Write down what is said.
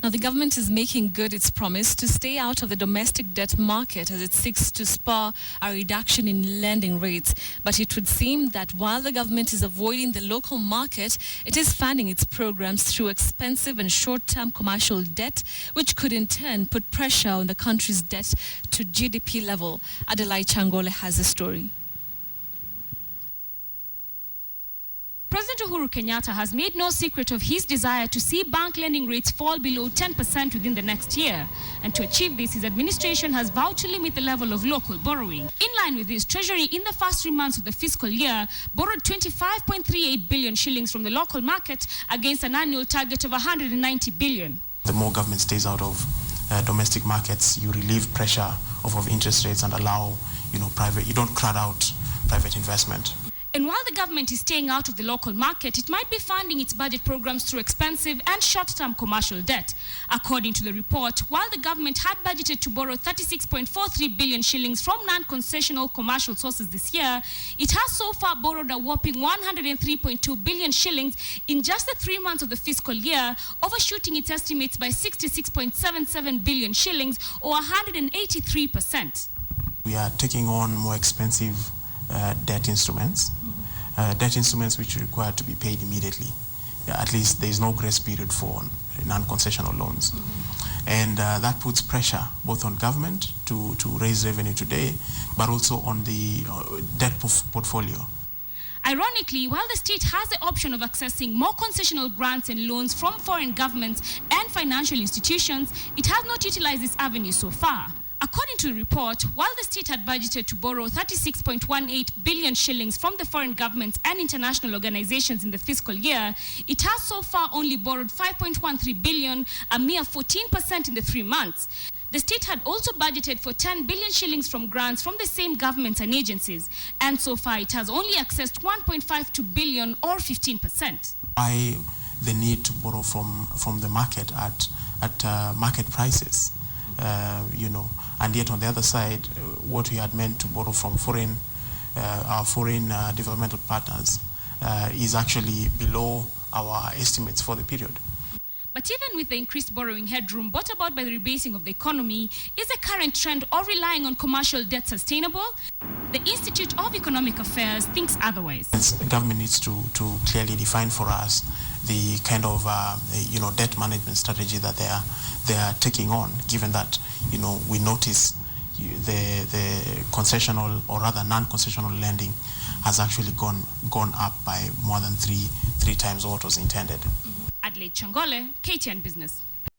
Now, the government is making good its promise to stay out of the domestic debt market as it seeks to spur a reduction in lending rates. But it would seem that while the government is avoiding the local market, it is funding its programs through expensive and short-term commercial debt, which could in turn put pressure on the country's debt to GDP level. Adelaide Changole has the story. President Uhuru Kenyatta has made no secret of his desire to see bank lending rates fall below 10% within the next year. And to achieve this, his administration has vowed to limit the level of local borrowing. In line with this, Treasury in the first 3 months of the fiscal year borrowed 25.38 billion shillings from the local market against an annual target of 190 billion. The more government stays out of domestic markets, you relieve pressure of interest rates and allow, you don't crowd out private investment. And while the government is staying out of the local market, it might be funding its budget programs through expensive and short-term commercial debt. According to the report, while the government had budgeted to borrow 36.43 billion shillings from non-concessional commercial sources this year, it has so far borrowed a whopping 103.2 billion shillings in just the 3 months of the fiscal year, overshooting its estimates by 66.77 billion shillings or 183%. We are taking on more expensive debt instruments, debt instruments which require to be paid immediately. At least there is no grace period for non-concessional loans. And that puts pressure both on government to raise revenue today, but also on the debt portfolio. Ironically, while the state has the option of accessing more concessional grants and loans from foreign governments and financial institutions, it has not utilized this avenue so far. According to the report, while the state had budgeted to borrow 36.18 billion shillings from the foreign governments and international organizations in the fiscal year, it has so far only borrowed 5.13 billion, a mere 14% in the 3 months. The state had also budgeted for 10 billion shillings from grants from the same governments and agencies, and so far it has only accessed 1.52 billion or 15%. Why the need to borrow from the market at market prices? And yet on the other side, what we had meant to borrow from our foreign developmental partners is actually below our estimates for the period. But even with the increased borrowing headroom brought about by the rebasing of the economy, is the current trend of relying on commercial debt sustainable? The Institute of Economic Affairs thinks otherwise. The government needs to clearly define for us the kind of debt management strategy that they are taking on, given that we notice the concessional or rather non-concessional lending has actually gone up by more than three times what was intended. Adelaide Changole, KTN Business.